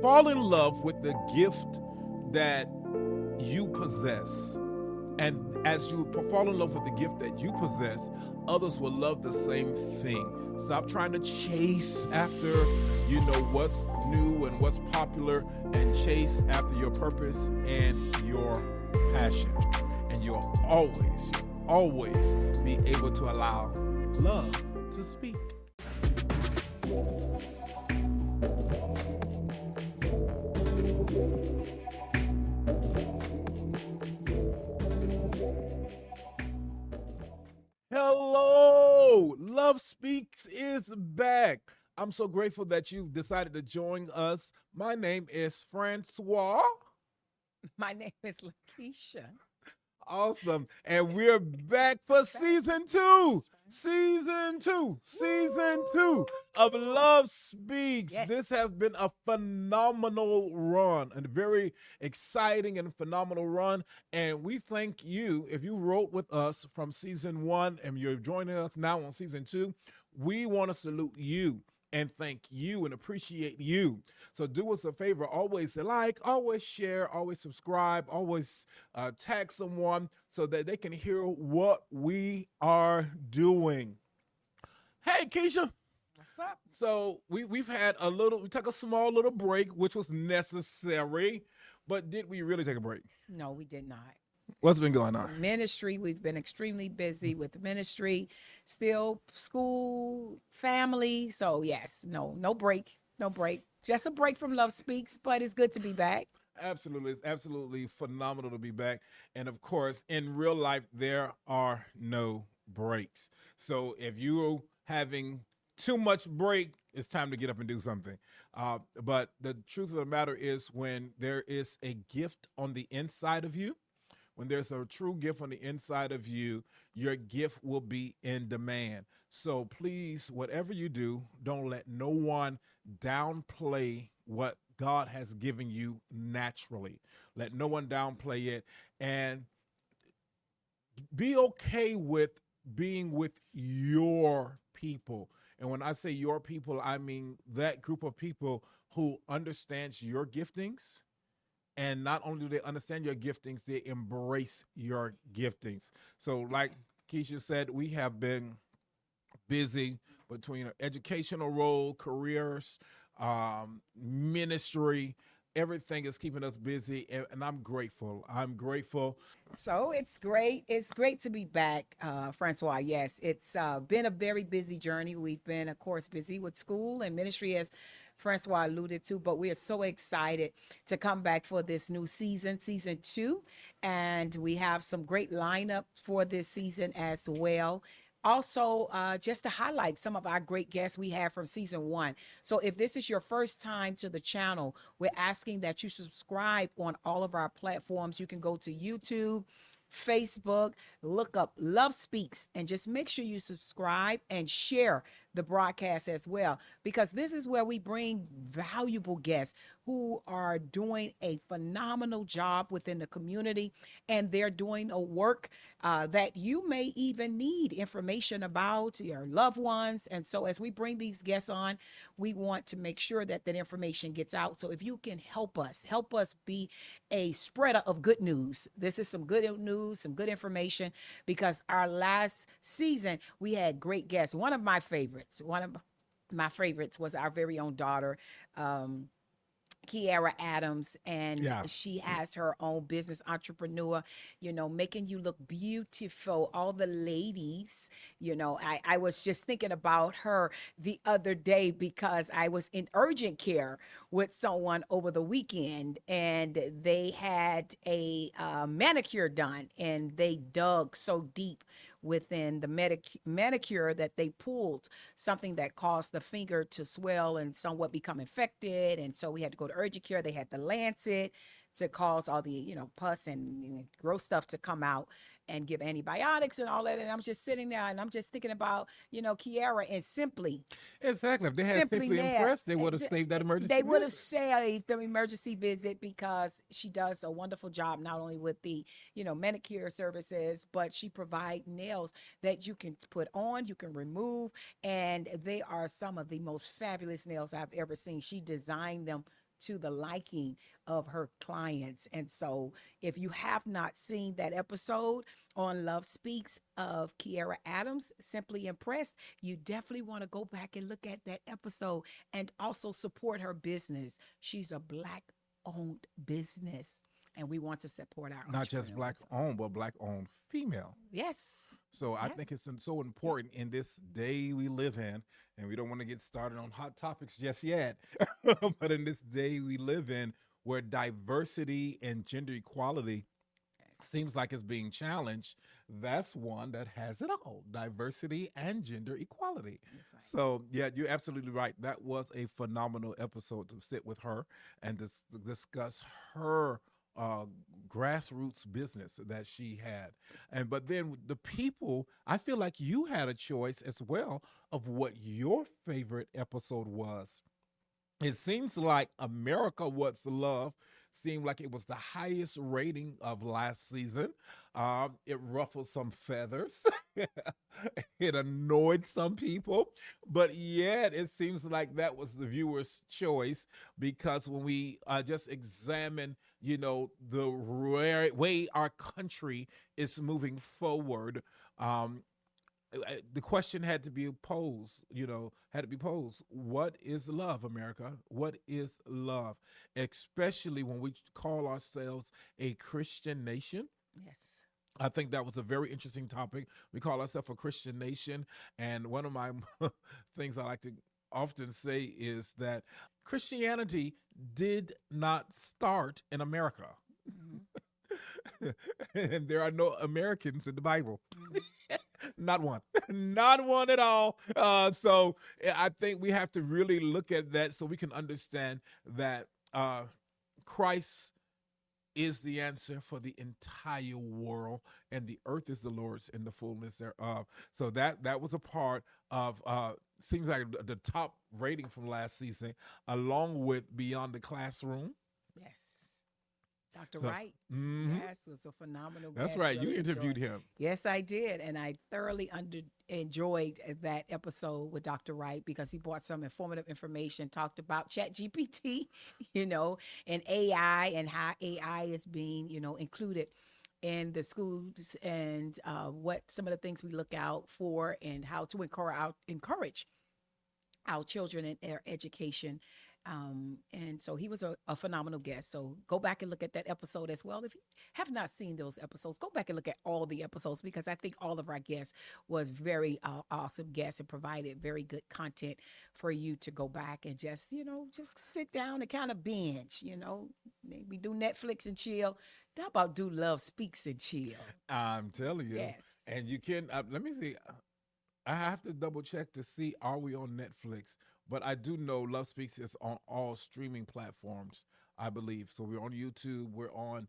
fall in love with the gift that you possess. And as you fall in love with the gift that you possess, others will love the same thing. Stop trying to chase after, what's new and what's popular, and chase after your purpose and your passion. And you'll always be able to allow love to speak. Hello! Love Speaks is back. I'm so grateful that you've decided to join us. My name is Francois. My name is Lakeisha. Awesome. And we're back for season two. Season two of Love Speaks. Yes. This has been a phenomenal run, and very exciting and phenomenal run. And we thank you if you wrote with us from season one and you're joining us now on season two. We want to salute you and thank you and appreciate you. So do us a favor, always like, always share, always subscribe, always tag someone so that they can hear what we are doing. Hey, Keisha. What's up? So we took a small little break, which was necessary, but did we really take a break? No, we did not. What's been going on? Ministry. We've been extremely busy with ministry, still school, family. So yes, no break. Just a break from Love Speaks, but it's good to be back. Absolutely. It's absolutely phenomenal to be back. And of course, in real life, there are no breaks. So if you're having too much break, it's time to get up and do something. But the truth of the matter is, when there is a gift on the inside of you, when there's a true gift on the inside of you, your gift will be in demand. So please, whatever you do, don't let no one downplay what God has given you naturally. Let no one downplay it, and be okay with being with your people. And when I say your people, I mean that group of people who understands your giftings. And not only do they understand your giftings, they embrace your giftings. So like Keisha said, we have been busy between an educational role, careers, ministry. Everything is keeping us busy, and I'm grateful. So it's great. It's great to be back, Francois. Yes, it's been a very busy journey. We've been, of course, busy with school and ministry, as Francois alluded to, but we are so excited to come back for this new season, season two. And we have some great lineup for this season as well. Also, just to highlight some of our great guests we have from season one. So, if this is your first time to the channel, we're asking that you subscribe on all of our platforms. You can go to YouTube, Facebook, look up Love Speaks, and just make sure you subscribe and share the broadcast as well, because this is where we bring valuable guests who are doing a phenomenal job within the community, and they're doing a work that you may even need information about your loved ones. And so as we bring these guests on, we want to make sure that that information gets out. So if you can help us be a spreader of good news. This is some good news, some good information, because our last season we had great guests. One of my favorites was our very own daughter, Kiara Adams, and Yeah. she has her own business, entrepreneur, making you look beautiful. All the ladies, I was just thinking about her the other day because I was in urgent care with someone over the weekend, and they had a manicure done, and they dug so deep within the manicure that they pulled something that caused the finger to swell and somewhat become infected. And so we had to go to urgent care. They had to lance it to cause all the, pus and gross stuff to come out and give antibiotics and all that. And I'm just sitting there and I'm just thinking about, Kiara and Simply. Exactly. If they had Simply simply Nail. impressed, they would have saved that emergency. They would have visit. saved the emergency visit, because she does a wonderful job not only with the, manicure services, but she provide nails that you can put on, you can remove, and they are some of the most fabulous nails I've ever seen. She designed them to the liking of her clients. And so, if you have not seen that episode on Love Speaks of Kiera Adams, Simply Impressed, you definitely want to go back and look at that episode and also support her business. She's a Black owned business, and we want to support our Not just Black entrepreneurs. owned, but Black owned female. Yes. So I Yes. think it's so Yes. important in this day we live in, and we don't want to get started on hot topics just yet, but in this day we live in, where diversity and gender equality seems like it's being challenged, that's one that has it all: diversity and gender equality. That's right. So, yeah, you're absolutely right. That was a phenomenal episode to sit with her and discuss her uh, grassroots business that she had. And but then the people, I feel like you had a choice as well of what your favorite episode was. It seems like America What's Love seemed like it was the highest rating of last season. It ruffled some feathers. It annoyed some people, but yet it seems like that was the viewer's choice, because when we just examine, the way our country is moving forward, um, the question had to be posed, what is love, America? What is love? Especially when we call ourselves a Christian nation. Yes. I think that was a very interesting topic. We call ourselves a Christian nation. And one of my things I like to often say is that Christianity did not start in America. Mhm. And there are no Americans in the Bible. Mhm. Not one. Not one at all. So I think we have to really look at that so we can understand that Christ is the answer for the entire world, and the earth is the Lord's and the fullness thereof. So that was a part of seems like the top rating from last season, along with Beyond the Classroom. Yes. Dr. So, Wright. mhm. Yes, was a phenomenal That's guest. right. You Really interviewed enjoyed. him. Yes, I did, and I thoroughly enjoyed that episode with Dr. Wright because he brought some informative information, talked about Chat GPT, and AI and how AI is being, included in the schools, and what some of the things we look out for and how to encourage our children in their education. And so he was a phenomenal guest. So go back and look at that episode as well. If you have not seen those episodes, go back and look at all the episodes, because I think all of our guests was very awesome guests and provided very good content for you to go back and just sit down and kind of binge, maybe do Netflix and chill. How about do Love Speaks and chill? I'm telling you. Yes. And you can, let me see. I have to double check to see, are we on Netflix? But I do know Love Speaks is on all streaming platforms, I believe. So we're on YouTube. We're on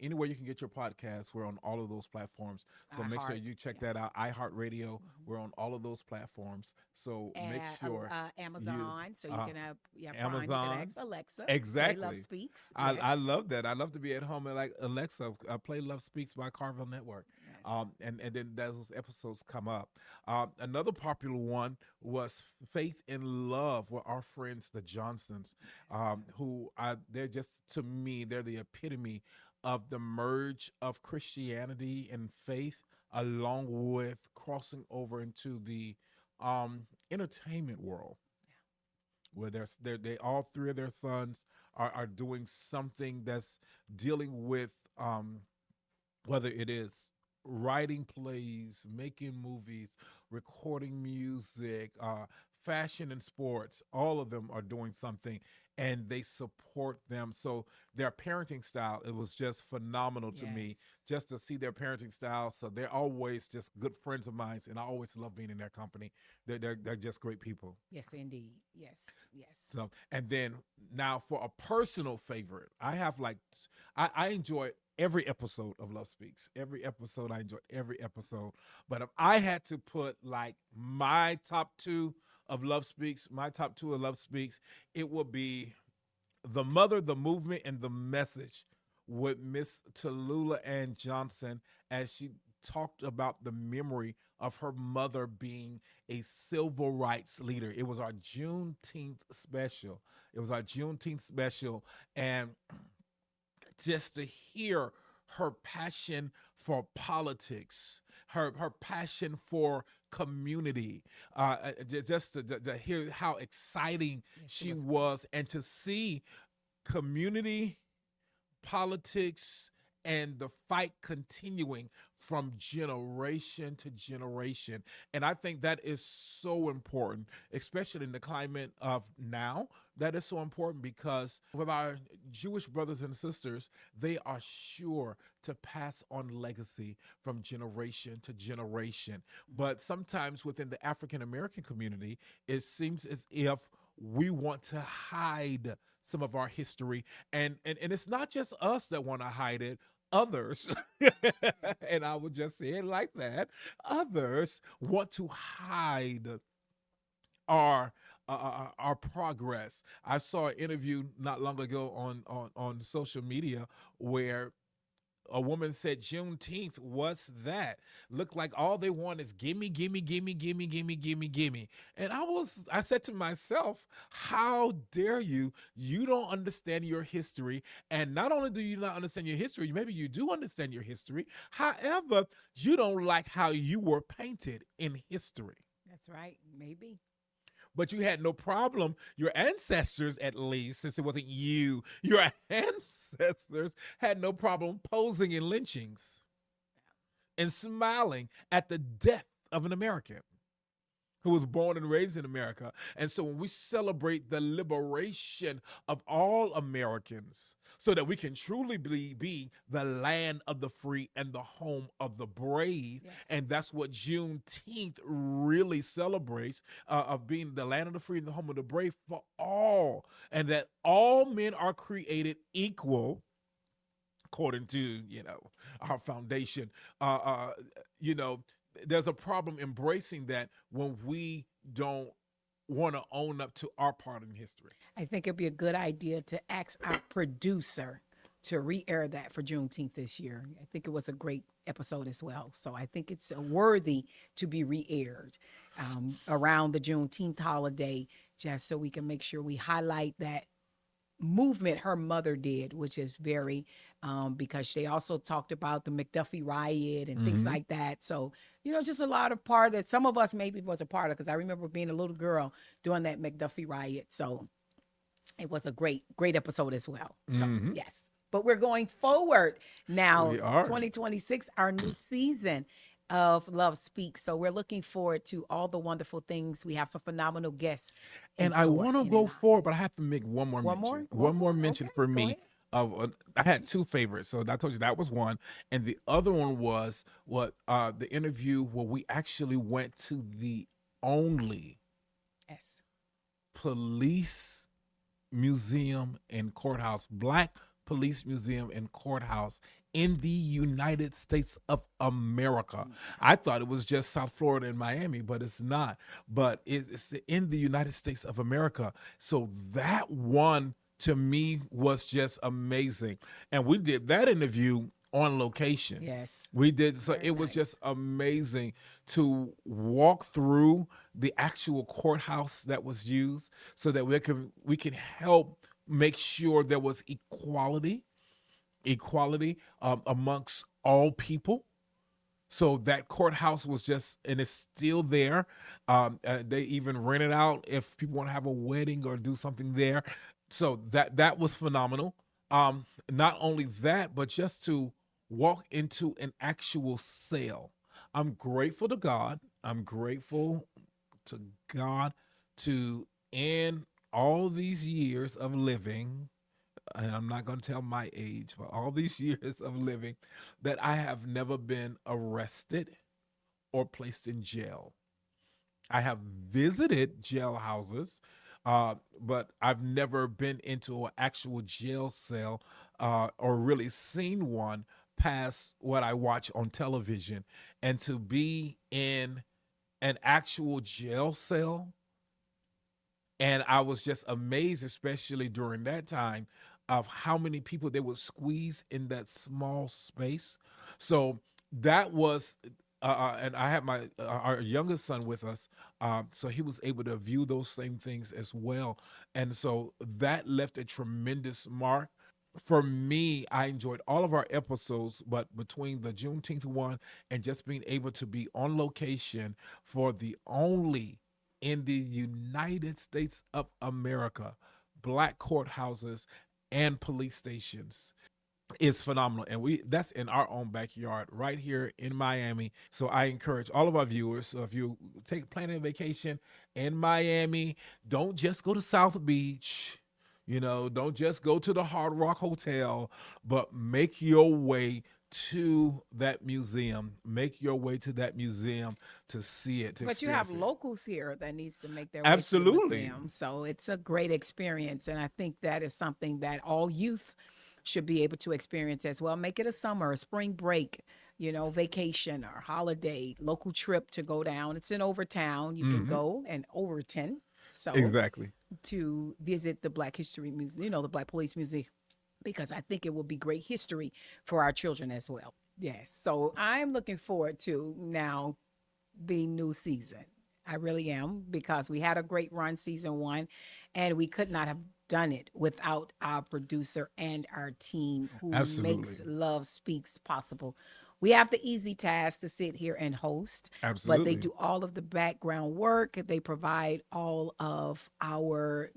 anywhere you can get your podcasts. We're on all of those platforms. So make sure iHeart, you check yeah. that out. iHeartRadio. Mhm. We're on all of those platforms. So make sure Amazon, so you uh, can have Prime. You can Amazon. ask Alexa. Play Love Exactly. Speaks. I Yes. love that. I love to be at home and like, Alexa, play Love Speaks by Carvil Network. Yes. And then those episodes come up. Another popular one was Faith in Love with our friends, the Johnsons, they're just, to me, they're the epitome of the merge of Christianity and faith, along with crossing over into the entertainment world, where they all three of their sons are doing something that's dealing with whether it is writing plays, making movies, recording music, fashion and sports. All of them are doing something, and they support them. So their parenting style, it was just phenomenal to me, Yes. just to see their parenting style. So they're always just good friends of mine, and I always love being in their company. They're just great people. Yes, indeed. Yes. Yes. So, and then now for a personal favorite, I have like, I enjoy every episode of Love Speaks. Every episode, I enjoyed every episode. But if I had to put like my top two of Love Speaks, it would be The Mother, the Movement, and the Message with Miss Tallulah Ann Johnson, as she talked about the memory of her mother being a civil rights leader. It was our Juneteenth special. It was our Juneteenth special. And just to hear her passion for politics, her passion for community, just to hear how exciting Yes, it she was. was, and to see community, politics, and the fight continuing from generation to generation. And I think that is so important, especially in the climate of now. That is so important because with our Jewish brothers and sisters, they are sure to pass on legacy from generation to generation. But sometimes within the African American community, it seems as if we want to hide some of our history, and it's not just us that want to hide it. Others, and I would just say it like that, others want to hide our our progress. I saw an interview not long ago on social media where a woman said, Juneteenth, what's that? Look like all they want is gimme, gimme, gimme, gimme, gimme, gimme, gimme. And I said to myself, how dare you? You don't understand your history. And not only do you not understand your history, maybe you do understand your history. However, you don't like how you were painted in history. That's right. Maybe. But you had no problem. Your ancestors, at least, since it wasn't you, your ancestors had no problem posing in lynchings and smiling at the death of an American who was born and raised in America. And so when we celebrate the liberation of all Americans so that we can truly be the land of the free and the home of the brave, Yes. and that's what Juneteenth really celebrates, of being the land of the free and the home of the brave for all, and that all men are created equal according to, our foundation. You know, there's a problem embracing that when we don't want to own up to our part in history. I think it'd be a good idea to ask our producer to re-air that for Juneteenth this year. I think it was a great episode as well. So I think it's worthy to be re-aired around the Juneteenth holiday, just so we can make sure we highlight that movement her mother did, which is very because they also talked about the McDuffie riot and things like that. So, just a lot of part that some of us maybe was a part of, because I remember being a little girl during that McDuffie riot. So it was a great episode as well. So yes. But we're going forward now, We are. 2026, our new season of Love Speaks. So we're looking forward to all the wonderful things. We have some phenomenal guests. in And I store want to in go and out. forward, but I have to make one more One mention. more? One more mention Okay, for go me. ahead. I had two favorites, so I told you that was one, and the other one was the interview where we actually went to the only Yes. police museum and courthouse, black police museum and courthouse in the United States of America. I thought it was just South Florida and Miami, but it's not. But it's in the United States of America. So that one to me was just amazing. And we did that interview on location. Yes. We did. So Very it was nice. just amazing to walk through the actual courthouse that was used so that we can help make sure there was equality amongst all people. So that courthouse was just, and it's still there. They even rent it out if people want to have a wedding or do something there. So that was phenomenal. Not only that, but just to walk into an actual sale. I'm grateful to God. I'm grateful to God to end all these years of living, and I'm not going to tell my age, but all these years of living, that I have never been arrested or placed in jail. I have visited jail houses, but I've never been into an actual jail cell or really seen one past what I watch on television. And to be in an actual jail cell, and I was just amazed, especially during that time, of how many people they would squeeze in that small space. So that was and I had my our youngest son with us, so he was able to view those same things as well, and so that left a tremendous mark. For me, I enjoyed all of our episodes, but between the Juneteenth one and just being able to be on location for the only in the United States of America black courthouses and police stations is phenomenal, and we that's in our own backyard right here in Miami. So I encourage all of our viewers, so if you take planning a vacation in Miami, don't just go to South Beach, don't just go to the Hard Rock Hotel, but make your way to that museum, make your way to that museum to see it, to But you have experience it. locals here that needs to make their way to the Absolutely. museum. So it's a great experience. And I think that is something that all youth should be able to experience as well. Make it a summer, a spring break, vacation or holiday, local trip to go down. It's in Overtown. You can Hmm. go and Overton. So Exactly. to visit the Black History Museum, the Black Police Museum, because I think it will be great history for our children as well. Yes. So I'm looking forward to now the new season. I really am because we had a great run season one, and we could not have done it without our producer and our team who makes Absolutely. Love Speaks possible. We have the easy task to sit here and host, but they Absolutely. do all of the background work. They provide all of our,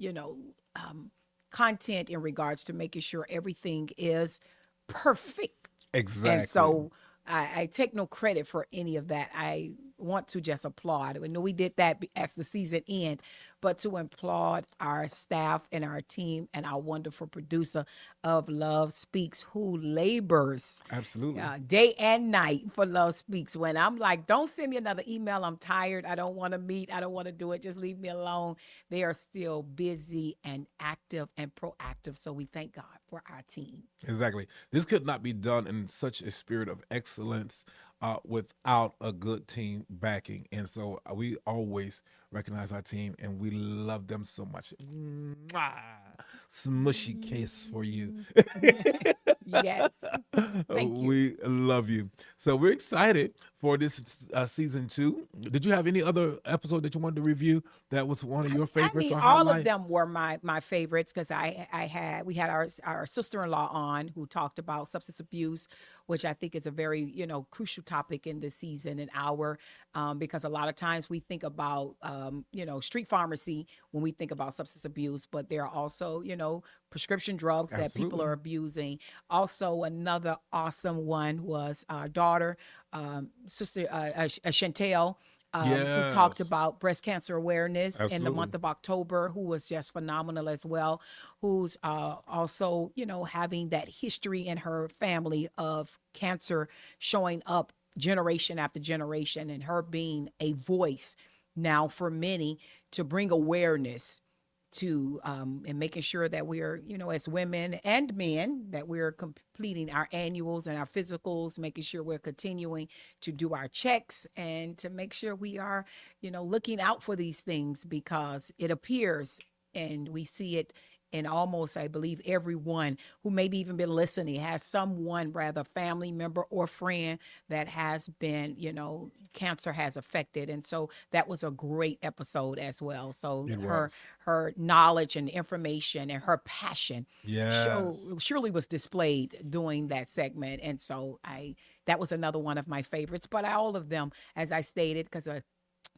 um, content in regards to making sure everything is perfect. And Exactly. so I take no credit for any of that. I want to just applaud. We know we did that as the season end, but to applaud our staff and our team and our wonderful producer of Love Speaks who labors Absolutely. day and night for Love Speaks. When I'm like, don't send me another email. I'm tired. I don't want to meet. I don't want to do it. Just leave me alone. They are still busy and active and proactive. So we thank God for our team. Exactly. This could not be done in such a spirit of excellence without a good team backing. And so we always recognize our team and we love them so much. Mwah! Smushy kiss for you. Yes. Thank you. We love you. So we're excited for this season two. Did you have any other episode that you wanted to review that was one of your I favorites mean, or all of them highlights? were my favorites because we had our sister in law on who talked about substance abuse, which I think is a very crucial topic in this season and hour, because a lot of times we think about street pharmacy when we think about substance abuse, but there are also prescription drugs that people Absolutely. are abusing. Also, another awesome one was our daughter, sister Chantel, who talked Yes. about breast cancer awareness in the month Absolutely. of October, who was just phenomenal as well. Who's also, having that history in her family of cancer showing up generation after generation, and her being a voice now for many to bring awareness to and making sure that we're as women and men that we're completing our annuals and our physicals, making sure we're continuing to do our checks and to make sure we are looking out for these things because it appears and we see it in almost, I believe, everyone who maybe even been listening has someone, rather family member or friend, that has been, cancer has affected. And so that was a great episode as well. So It her was. her knowledge and information and her passion Yes. surely was displayed during that segment. And so that was another one of my favorites. But all of them, as I stated, because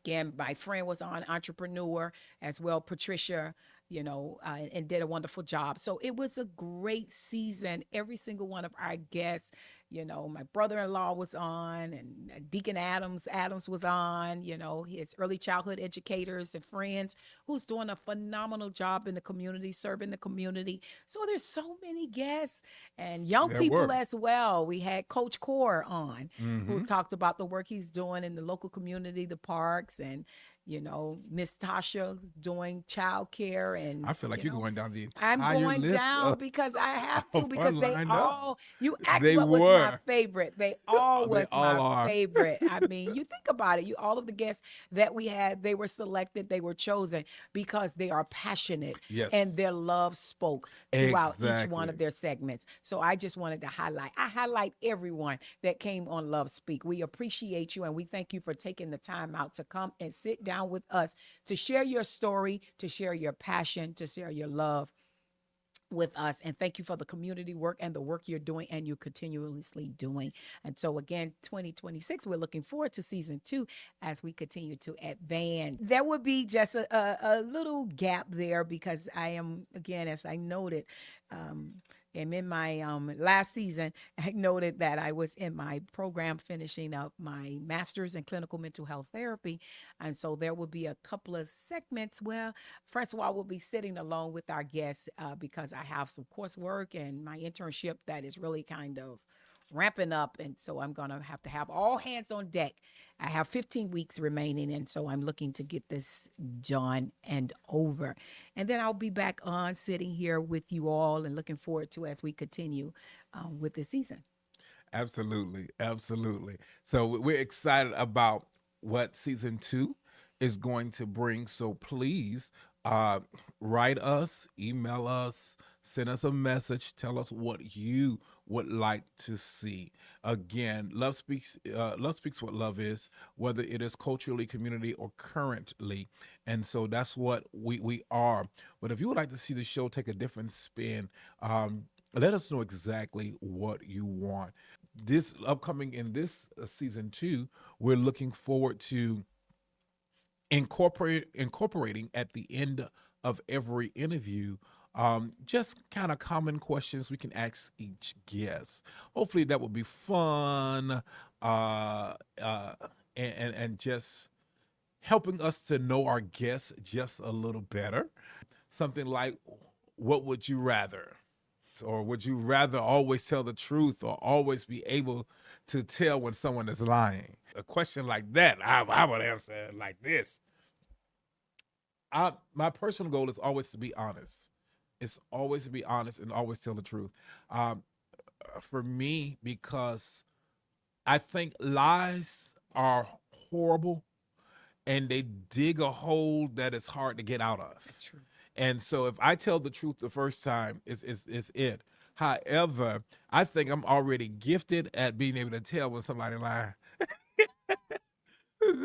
again, my friend was on entrepreneur as well, Patricia, and did a wonderful job. So it was a great season. Every single one of our guests, my brother-in-law was on, and Deacon Adams was on. His early childhood educators and friends who's doing a phenomenal job in the community, serving the community. So there's so many guests and young There people were. as well. We had Coach Core on who Hmm. talked about the work he's doing in the local community, the parks, and Miss Tasha doing childcare, and I feel like you're going down the I'm entire going list down because I have to, of our because they lineup. all, you asked They what was my were. favorite. They all They was all my are. favorite. I mean, you think about it, all of the guests that we had, they were selected, they were chosen because they are passionate and Yes, their love spoke throughout each one exactly. of their segments. So I just wanted to highlight everyone that came on Love Speak. We appreciate you and we thank you for taking the time out to come and sit down with us to share your story, to share your passion, to share your love with us. And thank you for the community work and the work you're doing and you're continuously doing. And so again, 2026, we're looking forward to season 2 as we continue to advance. There would be just a little gap there because I am, again, as I noted, and in my last season, I noted that I was in my program finishing up my master's in clinical mental health therapy. And so there will be a couple of segments where Francois will be sitting alone with our guests because I have some coursework and my internship that is really kind of ramping up. And so I'm going to have all hands on deck. I have 15 weeks remaining. And so I'm looking to get this done and over. And then I'll be back on sitting here with you all and looking forward to as we continue with this season. Absolutely, absolutely. So we're excited about what season 2 is going to bring. So please uh, write us, email us, send us a message, tell us what you would like to see. Again, Love speaks what love is, whether it is culturally, community, or currently, and so that's what we are. But if you would like to see the show take a different spin, let us know exactly what you want. This upcoming in this season 2, we're looking forward to incorporating at the end of every interview just kind of common questions we can ask each guest. Hopefully that will be fun and just helping us to know our guests just a little better. Something like, what would you rather? Or would you rather always tell the truth or always be able to tell when someone is lying? A question like that, I would answer it like this. My personal goal is always to be honest. It's always to be honest and always tell the truth. Um, for me, because I think lies are horrible and they dig a hole that is hard to get out of. True. And so if I tell the truth the first time, it's it. However, I think I'm already gifted at being able to tell when somebody lying.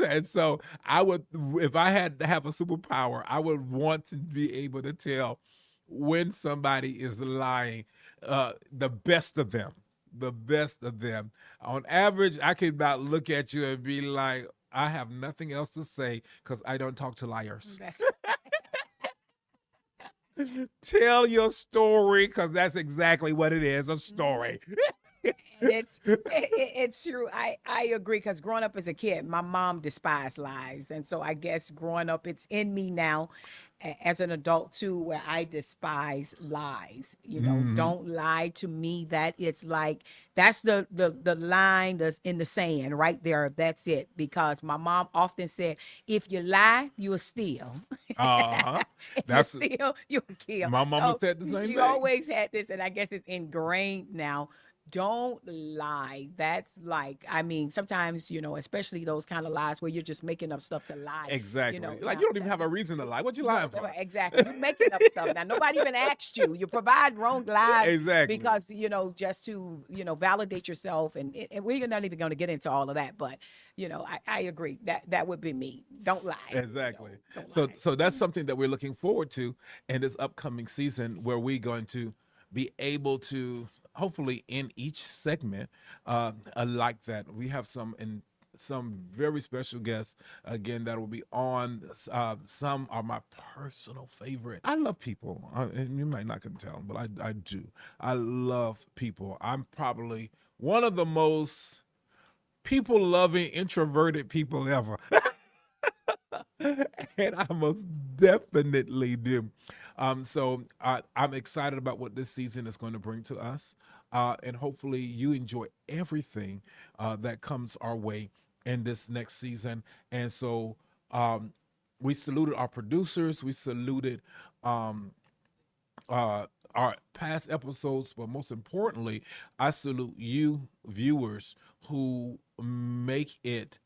And so I would, if I had to have a superpower, I would want to be able to tell when somebody is lying, the best of them, the best of them. On average, I could about look at you and be like, I have nothing else to say because I don't talk to liars. That's Tell your story because that's exactly what it is, a story. and it's true. I agree because growing up as a kid, my mom despised lies, and so I guess growing up, it's in me now, as an adult too, where I despise lies. Don't lie to me. That it's like that's the line that's in the sand right there. That's it. Because my mom often said, if you lie, you'll steal. Uh-huh. If you That's steal, you'll kill. my mama So said the same she thing. always had this, and I guess it's ingrained now. Don't lie. That's like, I mean, sometimes, especially those kind of lies where you're just making up stuff to lie. Exactly. Like Now, you don't even have a reason to lie. What you lying for? exactly. You're making up stuff. Now, nobody even asked you. You provide wrong lies Exactly. because, just to, validate yourself. And we're not even going to get into all of that. But, I agree. That would be me. Don't lie. Exactly. Don't So lie. so that's something that we're looking forward to in this upcoming season where we're going to be able to hopefully in each segment like that. We have some very special guests again that will be on. Some are my personal favorite. I love people, and you might not can tell, but I do. I love people. I'm probably one of the most people loving introverted people ever. And I most definitely do. So I'm excited about what this season is going to bring to us. And hopefully you enjoy everything that comes our way in this next season. And so We saluted our producers. We saluted um, our past episodes, but most importantly, I salute you, viewers, who make it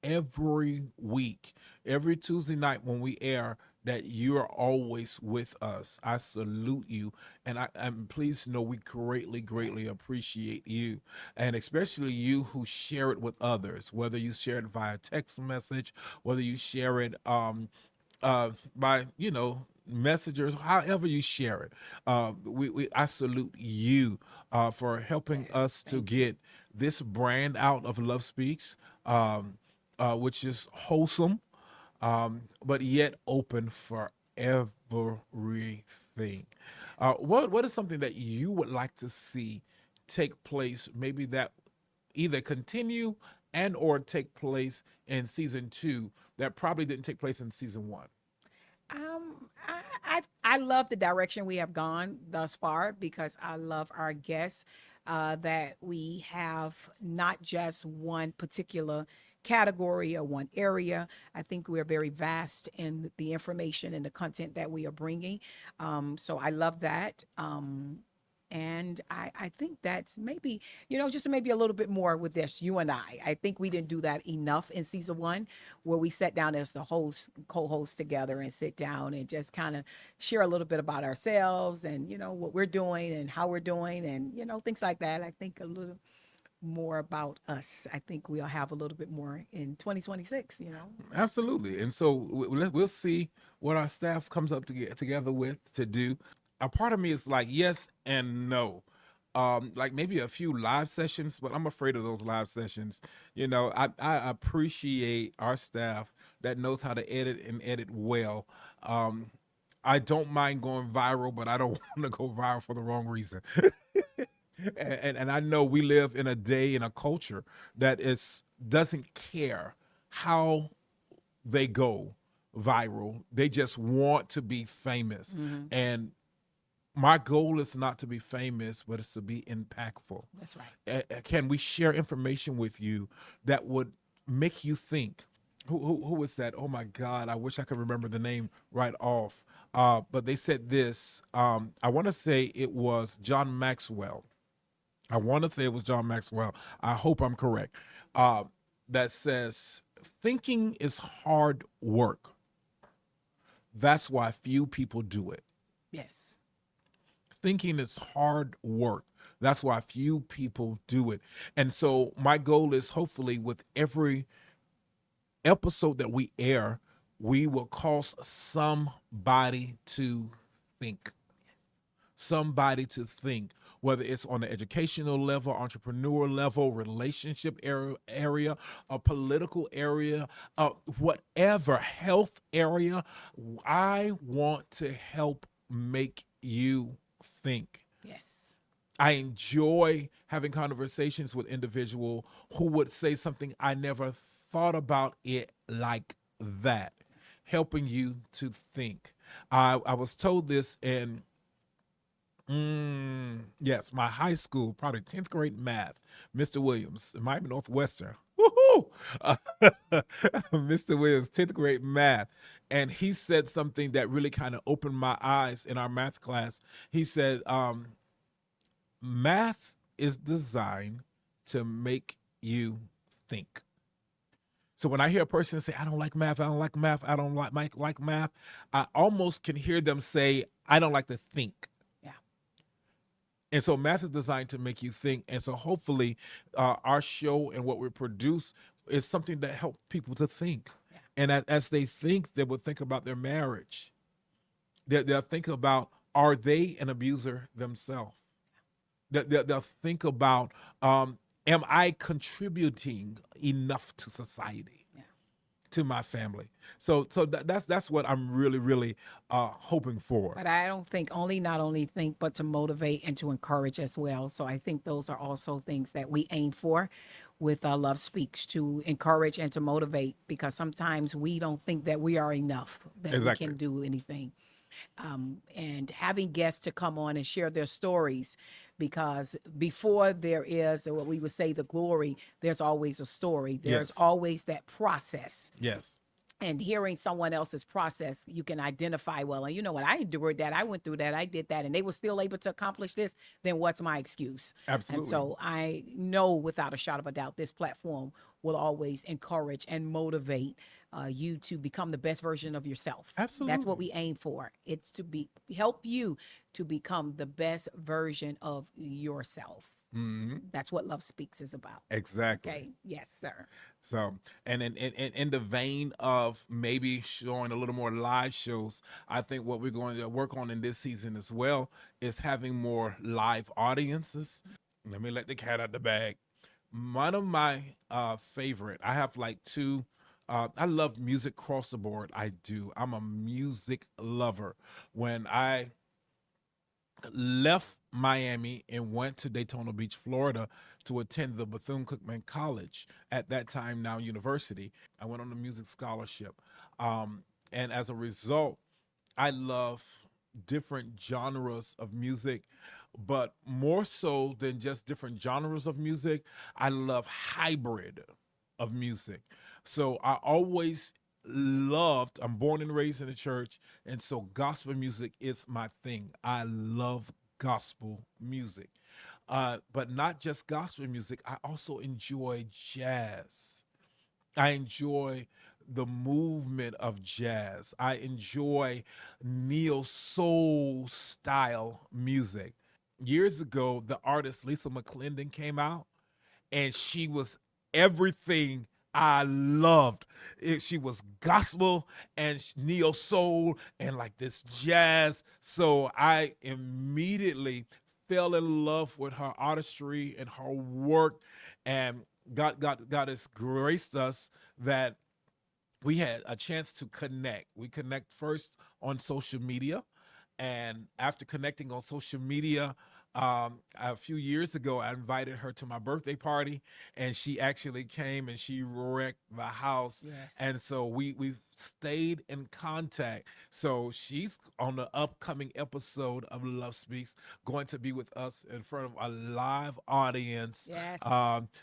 every week, every Tuesday night when we air, that you're always with us. I salute you, and I'm pleased to know we greatly, greatly appreciate you, and especially you who share it with others. Whether you share it via text message, whether you share it by messengers, however you share it. We I salute you for helping Yes, us to thank you. get this brand out of Love Speaks, which is wholesome, but yet open for everything. What is something that you would like to see take place? Maybe that either continue and or take place in season two that probably didn't take place in season one. I love the direction we have gone thus far because I love our guests. That we have not just one particular category or one area. I think we're very vast in the information and the content that we are bringing. So I love that. And I think that's maybe, just maybe a little bit more with this, you and I. I think we didn't do that enough in season one, where we sat down as the host, co-host together and sit down and just kind of share a little bit about ourselves and, what we're doing and how we're doing and, things like that. I think a little more about us. I think we'll have a little bit more in 2026. Absolutely. And so we'll see what our staff comes up to get together with to do. A part of me is like yes and no. Like maybe a few live sessions, but I'm afraid of those live sessions. I appreciate our staff that knows how to edit and edit well. I don't mind going viral, but I don't want to go viral for the wrong reason. And I know we live in a day in a culture that is doesn't care how they go viral. They just want to be famous. Hmm. And my goal is not to be famous, but it's to be impactful. That's right. Can we share information with you that would make you think? Who was that? Oh my God, I wish I could remember the name right off. But they said this. I want to say it was John Maxwell. I want to say it was John Maxwell. I hope I'm correct. That says thinking is hard work. That's why few people do it. Yes. Thinking is hard work. That's why few people do it. And so my goal is hopefully with every episode that we air, we will cause somebody to think. Somebody to think, whether it's on the educational level, entrepreneur level, relationship area, a political area, whatever, health area. I want to help make you think. Yes. I enjoy having conversations with individuals who would say something I never thought about it like that, helping you to think. I was told this in yes, my high school, probably 10th grade math, Mr. Williams, Miami Northwestern. Woohoo! Mr. Williams, 10th grade math. And he said something that really kind of opened my eyes in our math class. He said, math is designed to make you think. So when I hear a person say, I don't like math, I don't like math, I don't like math, I almost can hear them say, I don't like to think. Yeah. And so math is designed to make you think. And so hopefully our show and what we produce is something that helps people to think. Yeah. And as they think, they will think about their marriage. They'll think about, are they an abuser themselves? They'll think about, am I contributing enough to society, Yeah. to my family? So that's what I'm really, really hoping for. But I don't think not only think, but to motivate and to encourage as well. So I think those are also things that we aim for with Love Speaks, to encourage and to motivate, because sometimes we don't think that we are enough, that Exactly. we can do anything. And having guests to come on and share their stories, because before there is what we would say the glory, there's always a story. There's Yes. always that process. Yes. and hearing someone else's process, you can identify, well, and you know what, I endured that, I went through that, I did that, and they were still able to accomplish this, then what's my excuse? And Absolutely. so I know without a shadow of a doubt, this platform will always encourage and motivate you to become the best version of yourself. That's what Absolutely. we aim for. It's to be help you to become the best version of yourself. Hmm. That's what Love Speaks is about. Exactly. Okay. Yes, sir. So, and in the vein of maybe showing a little more live shows, I think what we're going to work on in this season as well is having more live audiences. Let me let the cat out the bag. One of my favorite, I have like two. I love music cross the board. I do. I'm a music lover. When I left Miami and went to Daytona Beach, Florida to attend the Bethune-Cookman College, at that time now university. I went on a music scholarship. And as a result, I love different genres of music, but more so than just different genres of music, I love hybrid of music. So I always loved, I'm born and raised in the church, and so gospel music is my thing. I love gospel music. But not just gospel music, I also enjoy jazz. I enjoy the movement of jazz. I enjoy neo soul style music. Years ago, the artist Lisa McClendon came out, and she was everything I loved. She was gospel and neo soul and like this jazz. So I immediately fell in love with her artistry and her work, and God has graced us that we had a chance to connect. We connect first on social media, and after connecting on social media, a few years ago, I invited her to my birthday party, and she actually came and she wrecked the house. And Yes. so we've stayed in contact. So she's on the upcoming episode of Love Speaks, going to be with us in front of a live audience. Yes.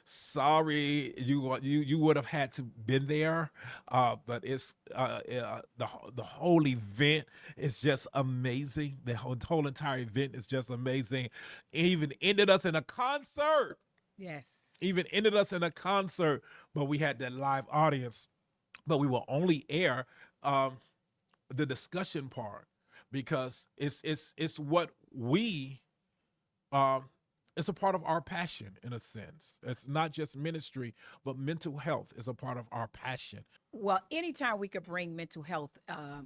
Sorry, you would have had to been there, but it's the whole event is just amazing. The whole entire event is just amazing. Even ended us in a concert. Yes. Even ended us in a concert, but we had that live audience. But we will only air um, the discussion part because it's what we um, it's a part of our passion in a sense. It's not just ministry, but mental health is a part of our passion. Well, anytime we could bring mental health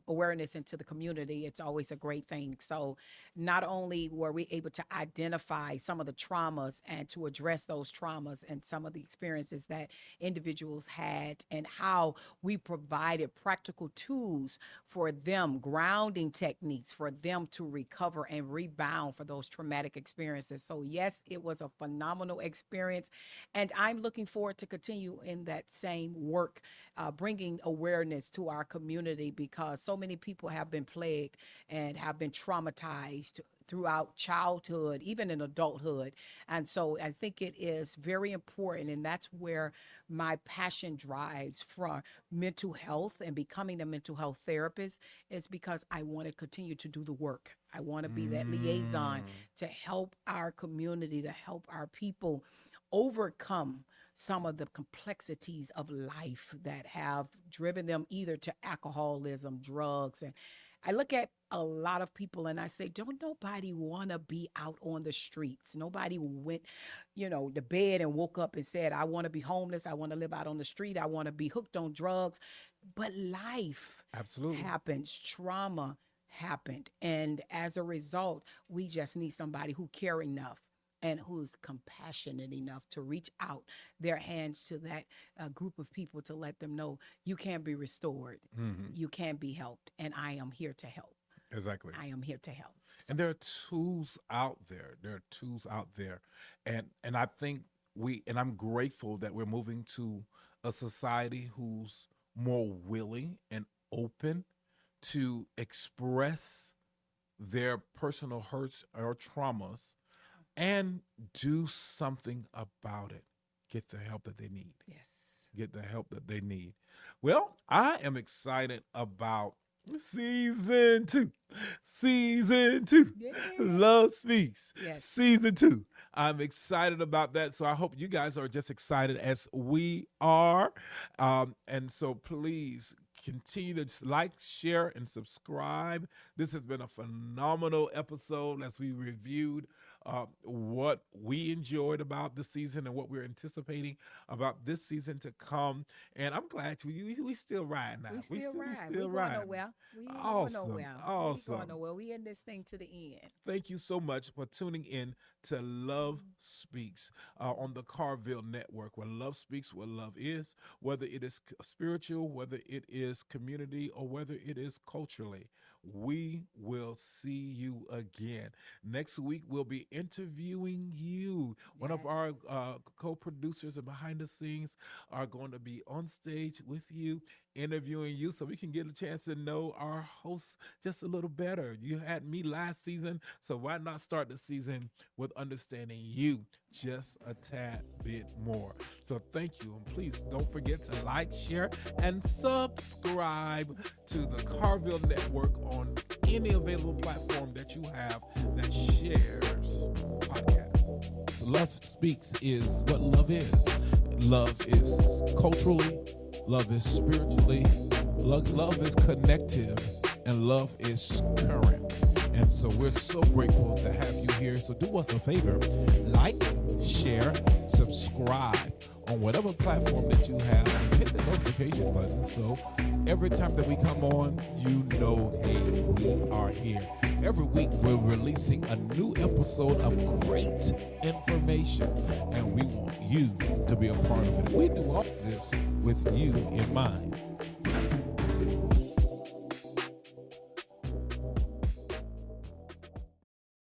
awareness into the community, it's always a great thing. So, not only were we able to identify some of the traumas and to address those traumas and some of the experiences that individuals had, and how we provided practical tools for them, grounding techniques for them to recover and rebound for those traumatic experiences. So, yes, it was a phenomenal experience. And I'm looking forward to continue in that same work, bringing awareness to our community, because so many people have been plagued and have been traumatized throughout childhood, even in adulthood. And so I think it is very important. And that's where my passion drives for mental health and becoming a mental health therapist, is because I want to continue to do the work. I want to be that liaison Mm, to help our community, to help our people overcome some of the complexities of life that have driven them either to alcoholism, drugs. And I look at a lot of people and I say, don't nobody want to be out on the streets. Nobody went, to bed and woke up and said, I want to be homeless. I want to live out on the street. I want to be hooked on drugs. But life absolutely. happens, trauma happened. And as a result, we just need somebody who care enough and who's compassionate enough to reach out their hands to that group of people to let them know you can be restored, Hmm. you can be helped, and I am here to help. Exactly. I am here to help. So, And there are tools out there. There are tools out there, and I think and I'm grateful that we're moving to a society who's more willing and open to express their personal hurts or traumas and do something about it. Get the help that they need. yes. get the help that they need. Well, I am excited about season two. Season two. Yeah. Love Speaks. Yes. Season two. I'm excited about that. So I hope you guys are just excited as we are. And so please continue to like, share, and subscribe. This has been a phenomenal episode as we reviewed what we enjoyed about this season and what we're anticipating about this season to come. And I'm glad we still ride now. We still ride. We still We going ride. nowhere. We ain't Awesome. going nowhere. Awesome. We going nowhere. We in this thing to the end. Thank you so much for tuning in to Love Speaks on the Carvil Network, where love speaks, where love is, whether it is spiritual, whether it is community, or whether it is culturally. We will see you again. Next week, we'll be interviewing you. One of our co-producers and behind the scenes are going to be on stage with you, interviewing you, so we can get a chance to know our hosts just a little better. You had me last season, so why not start the season with understanding you just a tad bit more? So thank you, and please don't forget to like, share, and subscribe to the Carvil Network on any available platform that you have that shares podcasts. Love Speaks is what love is. Love is culturally, love is spiritually, love is connective, and love is current. And so we're so grateful to have you here. So do us a favor, like, share, subscribe on whatever platform that you have, and hit the notification button. So every time that we come on, you know, hey, we are here. Every week we're releasing a new episode of great information, and we want you to be a part of it. We do all this with you in mind.